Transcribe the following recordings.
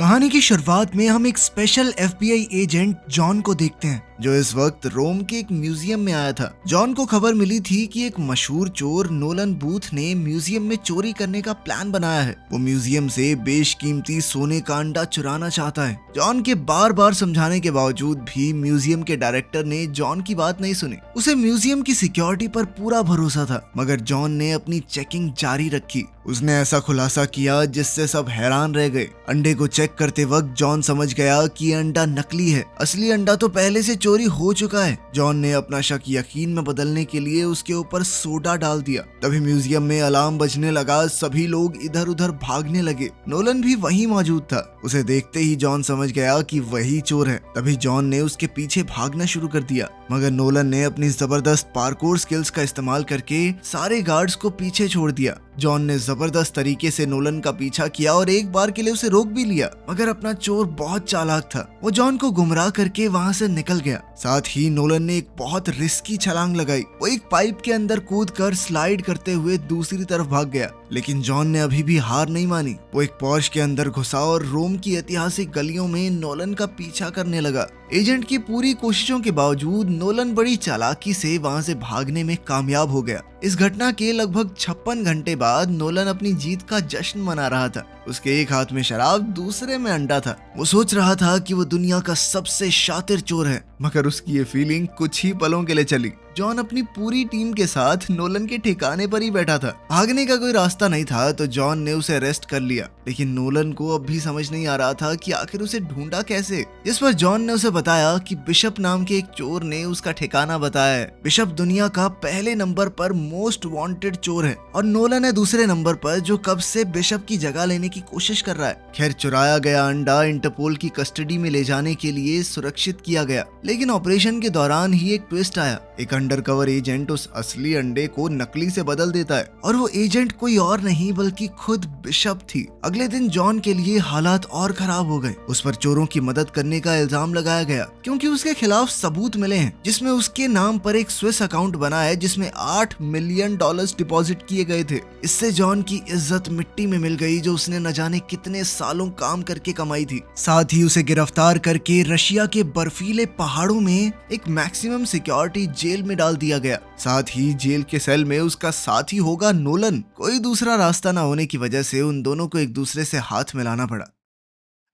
कहानी की शुरुआत में हम एक स्पेशल एफबीआई एजेंट जॉन को देखते हैं जो इस वक्त रोम के एक म्यूजियम में आया था। जॉन को खबर मिली थी कि एक मशहूर चोर नोलन बूथ ने म्यूजियम में चोरी करने का प्लान बनाया है। वो म्यूजियम से बेशकीमती सोने का अंडा चुराना चाहता है। जॉन के बार बार समझाने के बावजूद भी म्यूजियम के डायरेक्टर ने जॉन की बात नहीं सुनी। उसे म्यूजियम की सिक्योरिटी पर पूरा भरोसा था, मगर जॉन ने अपनी चेकिंग जारी रखी। उसने ऐसा खुलासा किया जिससे सब हैरान रह गए। अंडे को चेक करते वक्त जॉन समझ गया कि ये अंडा नकली है, असली अंडा तो पहले से चोरी हो चुका है। जॉन ने अपना शक यकीन में बदलने के लिए उसके ऊपर सोडा डाल दिया। तभी म्यूजियम में अलार्म बजने लगा, सभी लोग इधर उधर भागने लगे। नोलन भी वहीं मौजूद था। उसे देखते ही जॉन समझ गया कि वही चोर है। तभी जॉन ने उसके पीछे भागना शुरू कर दिया, मगर नोलन ने अपनी जबरदस्त पार्कोर स्किल्स का इस्तेमाल करके सारे गार्ड्स को पीछे छोड़ दिया। जॉन ने जबरदस्त तरीके से नोलन का पीछा किया और एक बार के लिए उसे रोक भी लिया, मगर अपना चोर बहुत चालाक था। वो जॉन को गुमराह करके वहां से निकल गया। साथ ही नोलन ने एक बहुत रिस्की छलांग लगाई। वो एक पाइप के अंदर कूदकर स्लाइड करते हुए दूसरी तरफ भाग गया, लेकिन जॉन ने अभी भी हार नहीं मानी। वो एक पोर्श के अंदर घुसा और रोम की ऐतिहासिक गलियों में नोलन का पीछा करने लगा। एजेंट की पूरी कोशिशों के बावजूद नोलन बड़ी चालाकी से वहां से भागने में कामयाब हो गया। इस घटना के लगभग 56 घंटे बाद नोलन अपनी जीत का जश्न मना रहा था। उसके एक हाथ में शराब, दूसरे में अंडा था। वो सोच रहा था कि वो दुनिया का सबसे शातिर चोर है, मगर उसकी ये फीलिंग कुछ ही पलों के लिए चली। जॉन अपनी पूरी टीम के साथ नोलन के ठिकाने पर ही बैठा था। भागने का कोई रास्ता नहीं था, तो जॉन ने उसे अरेस्ट कर लिया। लेकिन नोलन को अब भी समझ नहीं आ रहा था कि आखिर उसे ढूंढा कैसे। जिस पर जॉन ने उसे बताया कि बिशप नाम के एक चोर ने उसका ठिकाना बताया है। बिशप दुनिया का पहले नंबर पर मोस्ट वांटेड चोर है और नोलन है दूसरे नंबर पर, जो कब से बिशप की जगह लेने की कोशिश कर रहा है। खैर, चुराया गया अंडा इंटरपोल की कस्टडी में ले जाने के लिए सुरक्षित किया गया, लेकिन ऑपरेशन के दौरान ही एक ट्विस्ट आया। एक अंडरकवर एजेंट उस असली अंडे को नकली से बदल देता है, और वो एजेंट कोई और नहीं बल्कि खुद बिशप थी। अगले दिन जॉन के लिए हालात और खराब हो गए। उस पर चोरों की मदद करने का इल्जाम लगाया गया, क्योंकि उसके खिलाफ सबूत मिले हैं जिसमें उसके नाम पर एक स्विस अकाउंट बना है जिसमें $8 मिलियन डिपॉजिट किए गए थे। इससे जॉन की इज्जत मिट्टी में मिल गई, जो उसने न जाने कितने सालों काम करके कमाई थी। साथ ही उसे गिरफ्तार करके रशिया के बर्फीले पहाड़ों में एक मैक्सिमम सिक्योरिटी जेल में डाल दिया गया। साथ ही जेल के सेल में उसका साथी होगा नोलन। कोई दूसरा रास्ता न होने की वजह से उन दोनों को एक दूसरे से हाथ मिलाना पड़ा।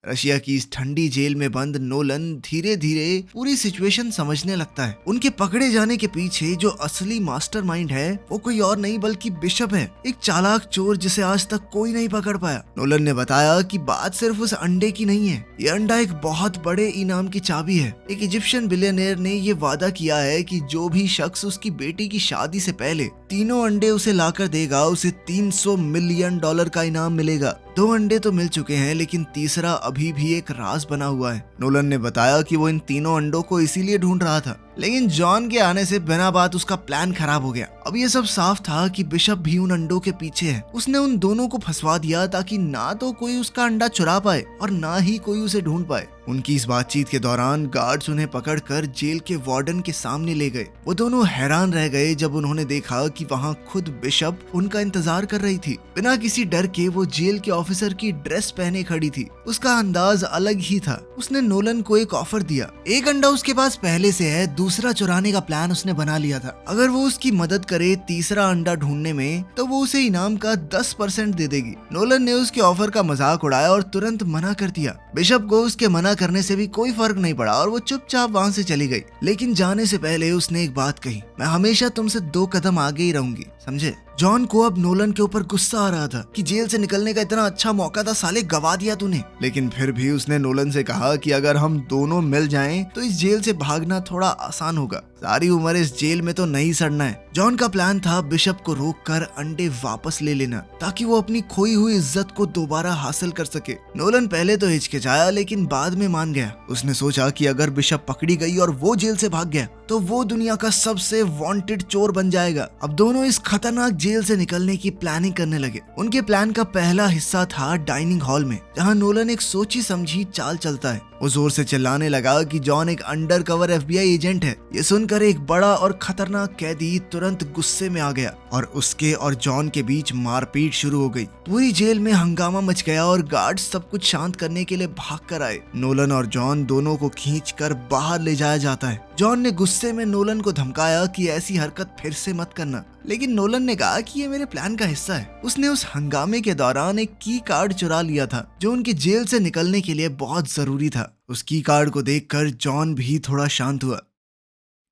रशिया की इस ठंडी जेल में बंद नोलन धीरे धीरे पूरी सिचुएशन समझने लगता है। उनके पकड़े जाने के पीछे जो असली मास्टरमाइंड है वो कोई और नहीं बल्कि बिशप है, एक चालाक चोर जिसे आज तक कोई नहीं पकड़ पाया। नोलन ने बताया कि बात सिर्फ उस अंडे की नहीं है, ये अंडा एक बहुत बड़े इनाम की चाबी है। एक इजिप्शियन बिलियनियर ने ये वादा किया है कि जो भी शख्स उसकी बेटी की शादी से पहले तीनों अंडे उसे लाकर देगा, उसे $300 मिलियन का इनाम मिलेगा। 2 अंडे तो मिल चुके हैं, लेकिन तीसरा अभी भी एक राज बना हुआ है। नोलन ने बताया कि वो इन तीनों अंडों को इसीलिए ढूंढ रहा था, लेकिन जॉन के आने से बिना बात उसका प्लान खराब हो गया। अब ये सब साफ था कि बिशप भी उन अंडों के पीछे है। उसने उन दोनों को फंसवा दिया ताकि ना तो कोई उसका अंडा चुरा पाए और ना ही कोई उसे ढूंढ पाए। उनकी इस बातचीत के दौरान गार्ड्स उन्हें पकड़कर जेल के वार्डन के सामने ले गए। वो दोनों हैरान रह गए जब उन्होंने देखा कि वहाँ खुद बिशप उनका इंतजार कर रही थी। बिना किसी डर के वो जेल के ऑफिसर की ड्रेस पहने खड़ी थी। उसका अंदाज अलग ही था। उसने नोलन को एक ऑफर दिया। एक अंडा उसके पास पहले से है, दूसरा चुराने का प्लान उसने बना लिया था। अगर वो उसकी मदद करे तीसरा अंडा ढूंढने में, तो वो उसे इनाम का 10% दे देगी। नोलन ने उसके ऑफर का मजाक उड़ाया और तुरंत मना कर दिया। बिशप को उसके मना करने से भी कोई फर्क नहीं पड़ा और वो चुपचाप वहाँ से चली गई। लेकिन जाने से पहले उसने एक बात कही, मैं हमेशा तुमसे 2 कदम आगे ही रहूंगी, समझे? जॉन को अब नोलन के ऊपर गुस्सा आ रहा था कि जेल से निकलने का इतना अच्छा मौका था, साले गवा दिया तूने। लेकिन फिर भी उसने नोलन से कहा कि अगर हम दोनों मिल जाएं तो इस जेल से भागना थोड़ा आसान होगा। सारी उम्र इस जेल में तो नहीं सड़ना है। जॉन का प्लान था बिशप को रोककर अंडे वापस ले लेना, ताकि वो अपनी खोई हुई इज्जत को दोबारा हासिल कर सके। नोलन पहले तो हिचकिचाया, लेकिन बाद में मान गया। उसने सोचा कि अगर बिशप पकड़ी गई और वो जेल से भाग गया तो वो दुनिया का सबसे वांटेड चोर बन जाएगा। अब दोनों इस खतरनाक जेल से निकलने की प्लानिंग करने लगे। उनके प्लान का पहला हिस्सा था डाइनिंग हॉल में, जहां नोलन एक सोची समझी चाल चलता है। वो जोर से चिल्लाने लगा कि जॉन एक अंडरकवर एफबीआई एजेंट है। ये सुन सुनकर एक बड़ा और खतरनाक कैदी तुरंत गुस्से में आ गया और उसके और जॉन के बीच मारपीट शुरू हो गई। पूरी जेल में हंगामा मच गया और गार्ड्स सब कुछ शांत करने के लिए भाग कर आए। नोलन और जॉन दोनों को खींचकर बाहर ले जाया जाता है। जॉन ने गुस्से में नोलन को धमकाया कि ऐसी हरकत फिर से मत करना, लेकिन नोलन ने कहा कि ये मेरे प्लान का हिस्सा है। उसने उस हंगामे के दौरान एक की कार्ड चुरा लिया था जो उनकी जेल से निकलने के लिए बहुत जरूरी था। उस की कार्ड को देखकर जॉन भी थोड़ा शांत हुआ।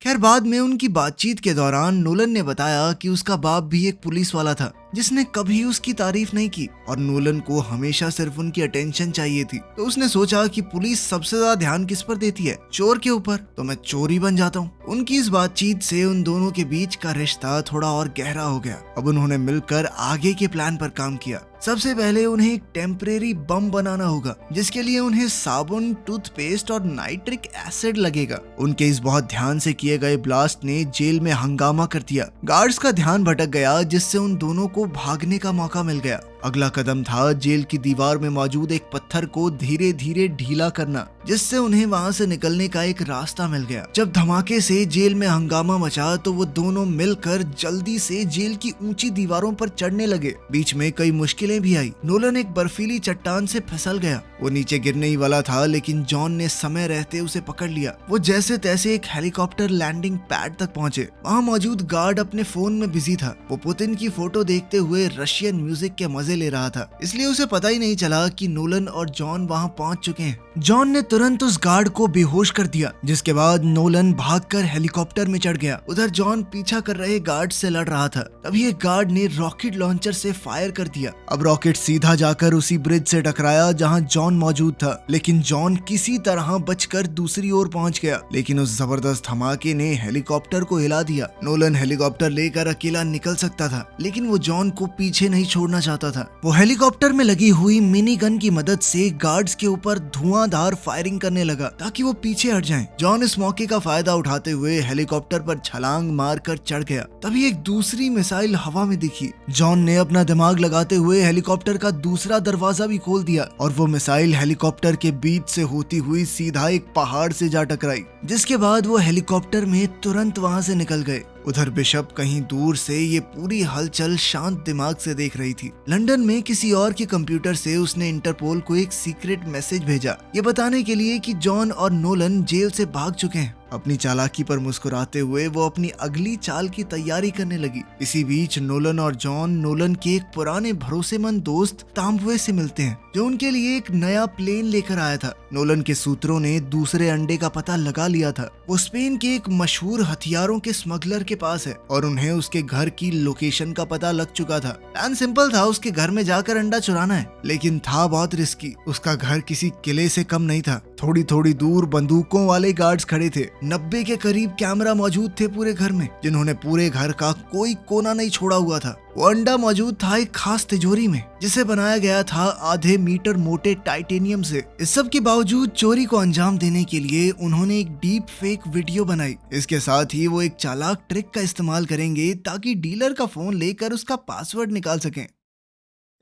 खैर, बाद में उनकी बातचीत के दौरान नोलन ने बताया कि उसका बाप भी एक पुलिस वाला था जिसने कभी उसकी तारीफ नहीं की और नोलन को हमेशा सिर्फ उनकी अटेंशन चाहिए थी। तो उसने सोचा कि पुलिस सबसे ज्यादा ध्यान किस पर देती है, चोर के ऊपर, तो मैं चोर ही बन जाता हूँ। उनकी इस बातचीत से उन दोनों के बीच का रिश्ता थोड़ा और गहरा हो गया। अब उन्होंने मिलकर आगे के प्लान पर काम किया। सबसे पहले उन्हें एक टेम्परेरी बम बनाना होगा जिसके लिए उन्हें साबुन, टूथपेस्ट और नाइट्रिक एसिड लगेगा। उनके इस बहुत ध्यान से किए गए ब्लास्ट ने जेल में हंगामा कर दिया। गार्ड्स का ध्यान भटक गया जिससे उन दोनों को भागने का मौका मिल गया। अगला कदम था जेल की दीवार में मौजूद एक पत्थर को धीरे धीरे ढीला करना जिससे उन्हें वहां से निकलने का एक रास्ता मिल गया। जब धमाके से जेल में हंगामा मचा तो वो दोनों मिलकर जल्दी से जेल की ऊंची दीवारों पर चढ़ने लगे। बीच में कई मुश्किलें भी आई। नोलन एक बर्फीली चट्टान से फिसल गया। वो नीचे गिरने ही वाला था लेकिन जॉन ने समय रहते उसे पकड़ लिया। वो जैसे तैसे एक हेलीकॉप्टर लैंडिंग पैड तक पहुंचे। वहाँ मौजूद गार्ड अपने फोन में बिजी था। वो पुतिन की फोटो देखते हुए रशियन म्यूजिक के मजे ले रहा था, इसलिए उसे पता ही नहीं चला कि नोलन और जॉन वहां पहुंच चुके हैं। जॉन ने तुरंत उस गार्ड को बेहोश कर दिया जिसके बाद नोलन भागकर हेलीकॉप्टर में चढ़ गया। उधर जॉन पीछा कर रहे गार्ड से लड़ रहा था। तभी एक गार्ड ने रॉकेट लॉन्चर से फायर कर दिया। अब रॉकेट सीधा जाकर उसी ब्रिज से टकराया जहां जॉन मौजूद था, लेकिन जॉन किसी तरह बचकर दूसरी ओर पहुंच गया। लेकिन उस जबरदस्त धमाके ने हेलीकॉप्टर को हिला दिया। नोलन हेलीकॉप्टर लेकर अकेला निकल सकता था लेकिन वो जॉन को पीछे नहीं छोड़ना चाहता था। वो हेलीकॉप्टर में लगी हुई मिनी गन की मदद से गार्ड्स के ऊपर धुआंधार फायरिंग करने लगा ताकि वो पीछे हट जाएं। जॉन इस मौके का फायदा उठाते हुए हेलीकॉप्टर पर छलांग मारकर चढ़ गया। तभी एक दूसरी मिसाइल हवा में दिखी। जॉन ने अपना दिमाग लगाते हुए हेलीकॉप्टर का दूसरा दरवाजा भी खोल दिया और वो मिसाइल हेलीकॉप्टर के बीच से होती हुई सीधा एक पहाड़ से जा टकराई, जिसके बाद वो हेलीकॉप्टर में तुरंत वहां से निकल गए। उधर बिशप कहीं दूर से ये पूरी हलचल शांत दिमाग से देख रही थी। लंदन में किसी और के कंप्यूटर से उसने इंटरपोल को एक सीक्रेट मैसेज भेजा, ये बताने के लिए कि जॉन और नोलन जेल से भाग चुके हैं। अपनी चालाकी पर मुस्कुराते हुए वो अपनी अगली चाल की तैयारी करने लगी। इसी बीच नोलन और जॉन नोलन के एक पुराने भरोसेमंद दोस्त ताम्बुए से मिलते हैं जो उनके लिए एक नया प्लेन लेकर आया था। नोलन के सूत्रों ने दूसरे अंडे का पता लगा लिया था। वो स्पेन के एक मशहूर हथियारों के स्मगलर के पास है और उन्हें उसके घर की लोकेशन का पता लग चुका था। प्लान सिंपल था, उसके घर में जाकर अंडा चुराना है, लेकिन था बहुत रिस्की। उसका घर किसी किले से कम नहीं था। थोड़ी थोड़ी दूर बंदूकों वाले गार्ड्स खड़े थे। 90 के करीब कैमरा मौजूद थे पूरे घर में, जिन्होंने पूरे घर का कोई कोना नहीं छोड़ा हुआ था। वो अंडा मौजूद था एक खास तिजोरी में जिसे बनाया गया था आधे मीटर मोटे टाइटेनियम से। इस सब के बावजूद चोरी को अंजाम देने के लिए उन्होंने एक डीप फेक वीडियो बनाई। इसके साथ ही वो एक चालाक ट्रिक का इस्तेमाल करेंगे ताकि डीलर का फोन लेकर उसका पासवर्ड निकाल सकें।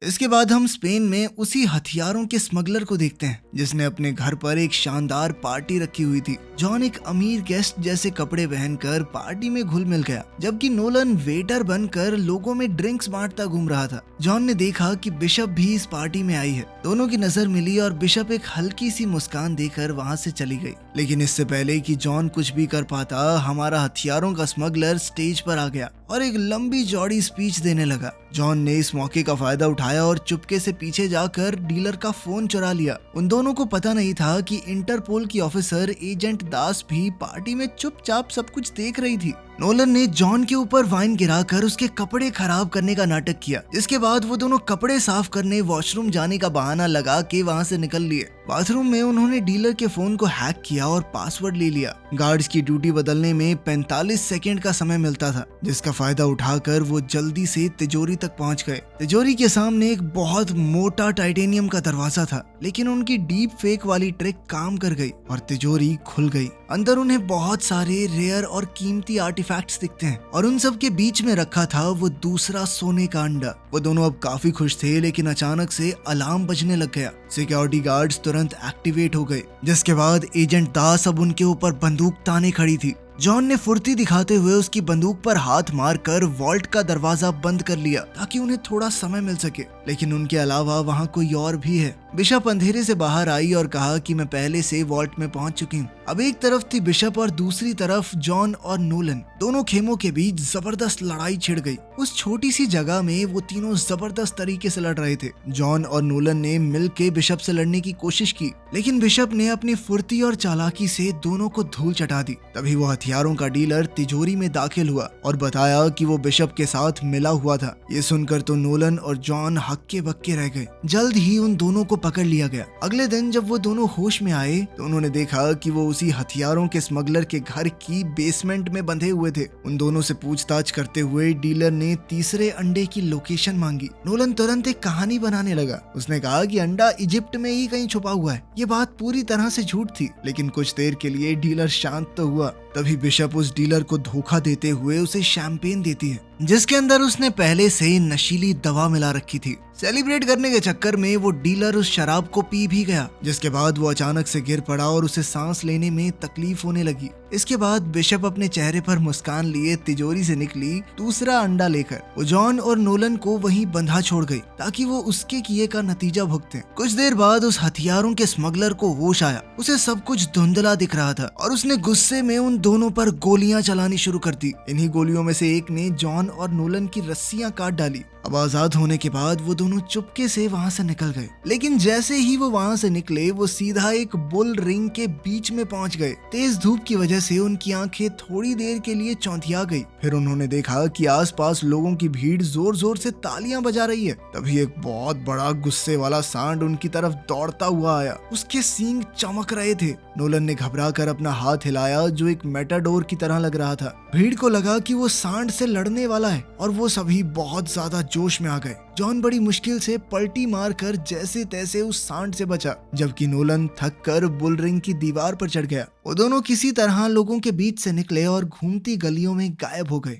इसके बाद हम स्पेन में उसी हथियारों के स्मगलर को देखते हैं जिसने अपने घर पर एक शानदार पार्टी रखी हुई थी। जॉन एक अमीर गेस्ट जैसे कपड़े पहनकर पार्टी में घुल मिल गया, जबकि नोलन वेटर बनकर लोगों में ड्रिंक्स बांटता घूम रहा था। जॉन ने देखा कि बिशप भी इस पार्टी में आई है। दोनों की नजर मिली और बिशप एक हल्की सी मुस्कान देकर वहां से चली गई। लेकिन इससे पहले कि जॉन कुछ भी कर पाता, हमारा हथियारों का स्मगलर स्टेज पर आ गया और एक लंबी चौड़ी स्पीच देने लगा। जॉन ने इस मौके का फायदा उठाया और चुपके से पीछे जाकर डीलर का फोन चुरा लिया। उन दोनों को पता नहीं था कि इंटरपोल की ऑफिसर एजेंट दास भी पार्टी में चुपचाप सब कुछ देख रही थी। नोलन ने जॉन के ऊपर वाइन गिराकर उसके कपड़े खराब करने का नाटक किया। इसके बाद वो दोनों कपड़े साफ करने वॉशरूम जाने का बहाना लगा के वहां से निकल लिए। बाथरूम में उन्होंने डीलर के फोन को हैक किया और पासवर्ड ले लिया। गार्ड्स की ड्यूटी बदलने में 45 सेकंड का समय मिलता था, जिसका फायदा उठाकर वो जल्दी से तिजोरी तक पहुंच गए। तिजोरी के सामने एक बहुत मोटा टाइटेनियम का दरवाजा था, लेकिन उनकी डीप फेक वाली ट्रिक काम कर गई और तिजोरी खुल गई। अंदर उन्हें बहुत सारे रेयर और कीमती आर्टिफैक्ट्स दिखते हैं और उन सब के बीच में रखा था वो दूसरा सोने का अंडा। वो दोनों अब काफी खुश थे, लेकिन अचानक से अलार्म बजने लग गया। सिक्योरिटी गार्ड्स तुरंत एक्टिवेट हो गए, जिसके बाद एजेंट दास अब उनके ऊपर बंदूक ताने खड़ी थी। जॉन ने फुर्ती दिखाते हुए उसकी बंदूक पर हाथ मारकर वॉल्ट का दरवाजा बंद कर लिया ताकि उन्हें थोड़ा समय मिल सके, लेकिन उनके अलावा वहाँ कोई और भी है। बिशप अंधेरे से बाहर आई और कहा कि मैं पहले से वॉल्ट में पहुंच चुकी हूँ। अब एक तरफ थी बिशप और दूसरी तरफ जॉन और नोलन। दोनों खेमों के बीच जबरदस्त लड़ाई छिड़ गई। उस छोटी सी जगह में वो तीनों जबरदस्त तरीके से लड़ रहे थे। जॉन और नोलन ने मिलके बिशप से लड़ने की कोशिश की, लेकिन बिशप ने अपनी फुर्ती और चालाकी से दोनों को धूल चटा दी। तभी वो हथियारों का डीलर तिजोरी में दाखिल हुआ और बताया कि वो बिशप के साथ मिला हुआ था। ये सुनकर तो नोलन और जॉन हक्के बक्के रह गए। जल्द ही उन दोनों को पकड़ लिया गया। अगले दिन जब वो दोनों होश में आए तो उन्होंने देखा कि वो उसी हथियारों के स्मगलर के घर की बेसमेंट में बंधे हुए थे। उन दोनों से पूछताछ करते हुए डीलर ने तीसरे अंडे की लोकेशन मांगी। नोलन तुरंत एक कहानी बनाने लगा। उसने कहा कि अंडा इजिप्ट में ही कहीं छुपा हुआ है। ये बात पूरी तरह से झूठ थी, लेकिन कुछ देर के लिए डीलर शांत तो हुआ। तभी बिशप उस डीलर को धोखा देते हुए उसे शैंपेन देती है, जिसके अंदर उसने पहले से नशीली दवा मिला रखी थी। सेलिब्रेट करने के चक्कर में वो डीलर उस शराब को पी भी गया, जिसके बाद वो अचानक से गिर पड़ा और उसे सांस लेने में तकलीफ होने लगी। इसके बाद बिशप अपने चेहरे पर मुस्कान लिए तिजोरी से निकली दूसरा अंडा लेकर। वो जॉन और नोलन को वहीं बंधा छोड़ गई ताकि वो उसके किए का नतीजा भुगतें। कुछ देर बाद उस हथियारों के स्मगलर को होश आया। उसे सब कुछ धुंधला दिख रहा था और उसने गुस्से में उन दोनों पर गोलियां चलानी शुरू कर दी। इन्हीं गोलियों में से एक ने जॉन और नोलन की रस्सियां काट डाली। अब आजाद होने के बाद वो दोनों चुपके से वहां से निकल गए, लेकिन जैसे ही वो वहां से निकले वो सीधा एक बुल रिंग के बीच में पहुंच गए। तेज धूप की वजह से उनकी आंखें थोड़ी देर के लिए चौंधिया गई। फिर उन्होंने देखा कि आसपास लोगों की भीड़ जोर जोर से तालियां बजा रही है। तभी एक बहुत बड़ा गुस्से वाला सांड उनकी तरफ दौड़ता हुआ आया। उसके सींग चमक रहे थे। नोलन ने घबरा कर अपना हाथ हिलाया जो एक मेटाडोर की तरह लग रहा था। भीड़ को लगा कि वो सांड से लड़ने वाला है और वो सभी बहुत ज्यादा जोश में आ गए। जॉन बड़ी मुश्किल से पलटी मारकर जैसे तैसे उस सांड से बचा, जबकि नोलन थक कर बुल रिंग की दीवार पर चढ़ गया। वो दोनों किसी तरह लोगों के बीच से निकले और घूमती गलियों में गायब हो गए।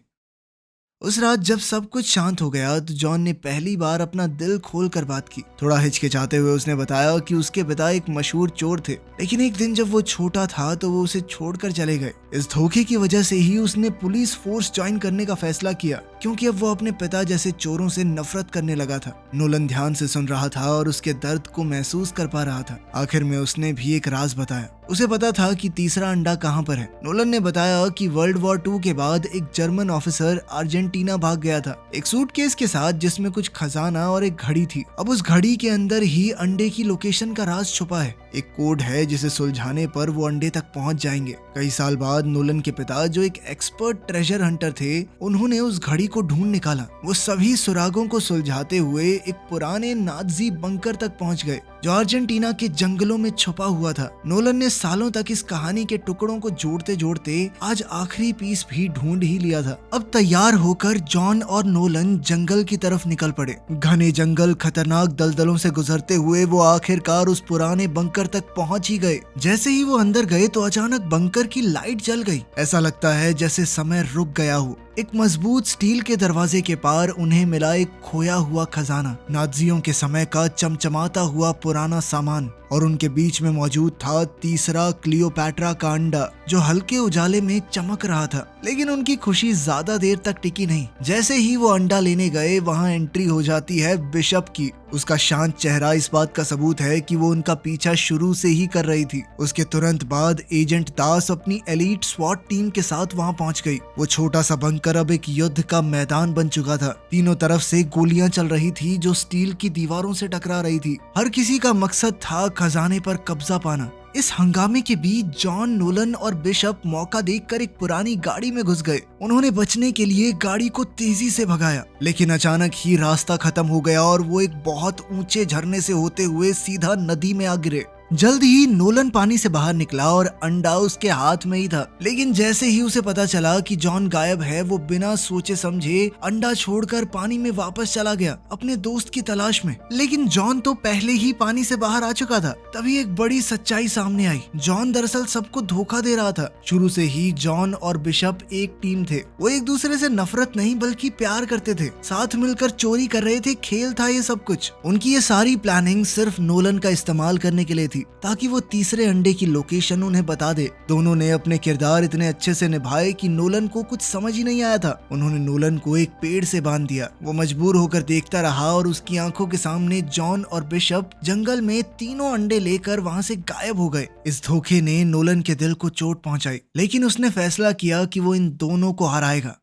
उस रात जब सब कुछ शांत हो गया तो जॉन ने पहली बार अपना दिल खोल कर बात की। थोड़ा हिचकिचाते हुए उसने बताया कि उसके पिता एक मशहूर चोर थे, लेकिन एक दिन जब वो छोटा था तो वो उसे छोड़कर चले गए। इस धोखे की वजह से ही उसने पुलिस फोर्स ज्वाइन करने का फैसला किया, क्योंकि अब वो अपने पिता जैसे चोरों से नफरत करने लगा था। नोलन ध्यान से सुन रहा था और उसके दर्द को महसूस कर पा रहा था। आखिर में उसने भी एक राज बताया। उसे पता था कि तीसरा अंडा कहाँ पर है। नोलन ने बताया कि वर्ल्ड वॉर 2 के बाद एक जर्मन ऑफिसर अर्जेंटीना भाग गया था, एक सूटकेस के साथ जिसमें कुछ खजाना और एक घड़ी थी। अब उस घड़ी के अंदर ही अंडे की लोकेशन का राज छुपा है। एक कोड है जिसे सुलझाने पर वो अंडे तक पहुंच जाएंगे। कई साल बाद नोलन के पिता, जो एक एक्सपर्ट ट्रेजर हंटर थे, उन्होंने उस घड़ी को ढूंढ निकाला। वो सभी सुरागों को सुलझाते हुए एक पुराने नाजी बंकर तक पहुंच गए जो अर्जेंटीना के जंगलों में छुपा हुआ था। नोलन ने सालों तक इस कहानी के टुकड़ों को जोड़ते जोड़ते आज आखिरी पीस भी ढूंढ ही लिया था। अब तैयार होकर जॉन और नोलन जंगल की तरफ निकल पड़े। घने जंगल, खतरनाक दलदलों से गुजरते हुए वो आखिरकार उस पुराने बंकर तक पहुंच ही गए। जैसे ही वो अंदर गए तो अचानक बंकर की लाइट जल गई। ऐसा लगता है जैसे समय रुक गया हो। एक मजबूत स्टील के दरवाजे के पार उन्हें मिला एक खोया हुआ खजाना, नाजियों के समय का चमचमाता हुआ पुराना सामान, और उनके बीच में मौजूद था तीसरा क्लियोपैट्रा का अंडा जो हल्के उजाले में चमक रहा था। लेकिन उनकी खुशी ज्यादा देर तक टिकी नहीं। जैसे ही वो अंडा लेने गए वहां एंट्री हो जाती है बिशप की। उसका शांत चेहरा इस बात का सबूत है कि वो उनका पीछा शुरू से ही कर रही थी। उसके तुरंत बाद एजेंट दास अपनी एलीट स्वॉट टीम के साथ वहां पहुंच गई। वो छोटा सा बंकर अब एक युद्ध का मैदान बन चुका था। तीनों तरफ से गोलियां चल रही थी जो स्टील की दीवारों से टकरा रही थी। हर किसी का मकसद था खजाने पर कब्जा पाना। इस हंगामे के बीच जॉन, नोलन और बिशप मौका देखकर एक पुरानी गाड़ी में घुस गए। उन्होंने बचने के लिए गाड़ी को तेजी से भगाया, लेकिन अचानक ही रास्ता खत्म हो गया और वो एक बहुत ऊंचे झरने से होते हुए सीधा नदी में आ गिरे। जल्द ही नोलन पानी से बाहर निकला और अंडा उसके हाथ में ही था। लेकिन जैसे ही उसे पता चला कि जॉन गायब है, वो बिना सोचे समझे अंडा छोड़कर पानी में वापस चला गया अपने दोस्त की तलाश में। लेकिन जॉन तो पहले ही पानी से बाहर आ चुका था। तभी एक बड़ी सच्चाई सामने आई। जॉन दरअसल सबको धोखा दे रहा था। शुरू से ही जॉन और बिशप एक टीम थे। वो एक दूसरे से नफरत नहीं बल्कि प्यार करते थे। साथ मिलकर चोरी कर रहे थे। खेल था ये सब कुछ। उनकी ये सारी प्लानिंग सिर्फ नोलन का इस्तेमाल करने के लिए थी। ताकि वो तीसरे अंडे की लोकेशन उन्हें बता दे। दोनों ने अपने किरदार इतने अच्छे से निभाए कि नोलन को कुछ समझ ही नहीं आया था। उन्होंने नोलन को एक पेड़ से बांध दिया। वो मजबूर होकर देखता रहा और उसकी आंखों के सामने जॉन और बिशप जंगल में तीनों अंडे लेकर वहां से गायब हो गए। इस धोखे ने नोलन के दिल को चोट पहुंचाई, लेकिन उसने फैसला किया कि वो इन दोनों को हराएगा।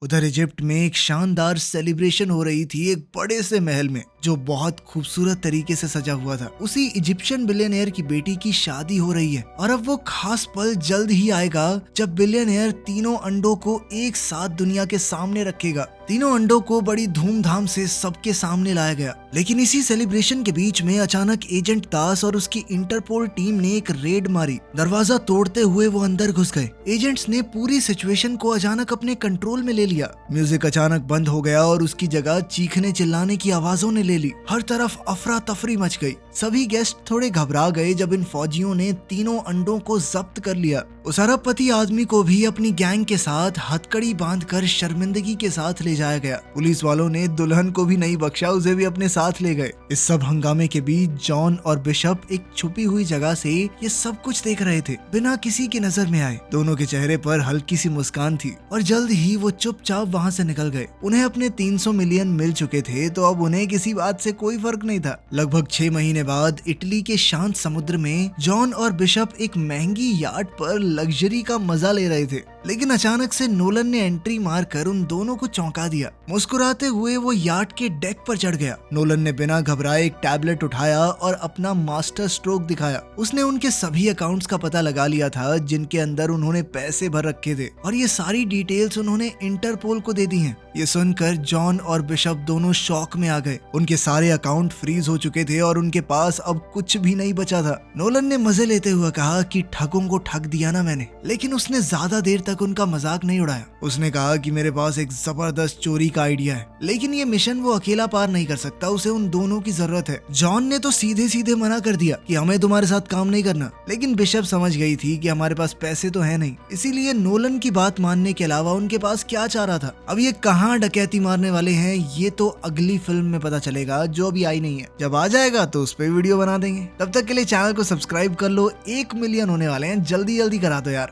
उधर इजिप्ट में एक शानदार सेलिब्रेशन हो रही थी एक बड़े से महल में, जो बहुत खूबसूरत तरीके से सजा हुआ था। उसी इजिप्शियन बिलियनियर की बेटी की शादी हो रही है और अब वो खास पल जल्द ही आएगा जब बिलियनियर तीनों अंडों को एक साथ दुनिया के सामने रखेगा। तीनों अंडों को बड़ी धूमधाम से सबके सामने लाया गया। लेकिन इसी सेलिब्रेशन के बीच में अचानक एजेंट दास और उसकी इंटरपोल टीम ने एक रेड मारी। दरवाजा तोड़ते हुए वो अंदर घुस गए। एजेंट्स ने पूरी सिचुएशन को अचानक अपने कंट्रोल में ले लिया। म्यूजिक अचानक बंद हो गया और उसकी जगह चीखने चिल्लाने की आवाजों ने ले ली। हर तरफ अफरा तफरी मच गई। सभी गेस्ट थोड़े घबरा गए जब इन फौजियों ने तीनों अंडों को जब्त कर लिया। उस अरबपति आदमी को भी अपनी गैंग के साथ हथकड़ी बांधकर शर्मिंदगी के साथ ले जाया गया। पुलिस वालों ने दुल्हन को भी नहीं बख्शा, उसे भी अपने साथ ले गए। इस सब हंगामे के बीच जॉन और बिशप एक छुपी हुई जगह से ये सब कुछ देख रहे थे, बिना किसी की नजर में आए। दोनों के चेहरे पर हल्की सी मुस्कान थी और जल्द ही वो चुपचाप वहाँ से निकल गए। उन्हें अपने 300 मिलियन मिल चुके थे, तो अब उन्हें किसी बात से कोई फर्क नहीं था। लगभग 6 महीने बाद इटली के शांत समुद्र में जॉन और बिशप एक महंगी याट पर लग्जरी का मजा ले रहे थे, लेकिन अचानक से नोलन ने एंट्री मारकर उन दोनों को चौंका दिया। मुस्कुराते हुए वो याट के डेक पर चढ़ गया। नोलन ने बिना घबराए एक टैबलेट उठाया और अपना मास्टर स्ट्रोक दिखाया। उसने उनके सभी अकाउंट्स का पता लगा लिया था जिनके अंदर उन्होंने पैसे भर रखे थे, और ये सारी डिटेल्स उन्होंने इंटरपोल को दे दी हैं। ये सुनकर जॉन और बिशप दोनों शॉक में आ गए। उनके सारे अकाउंट फ्रीज हो चुके थे और उनके पास अब कुछ भी नहीं बचा था। नोलन ने मजे लेते हुए कहा कि ठगों को ठग दिया ना मैंने, लेकिन उसने ज्यादा देर तक उनका मजाक नहीं उड़ाया। उसने कहा कि मेरे पास एक जबरदस्त चोरी का आइडिया है, लेकिन ये मिशन वो अकेला पार नहीं कर सकता, उसे उन दोनों की जरूरत है। जॉन ने तो सीधे सीधे मना कर दिया कि हमें तुम्हारे साथ काम नहीं करना, लेकिन बिशप समझ गई थी कि हमारे पास पैसे तो है नहीं, इसीलिए नोलन की बात मानने के अलावा उनके पास क्या चाह रहा था। अब ये कहाँ डकैती मारने वाले हैं ये तो अगली फिल्म में पता चलेगा, जो अभी आई नहीं है। जब आ जाएगा तो उस पर वीडियो बना देंगे। तब तक के लिए चैनल को सब्सक्राइब कर लो, 1 मिलियन होने वाले हैं, जल्दी जल्दी करा दो यार।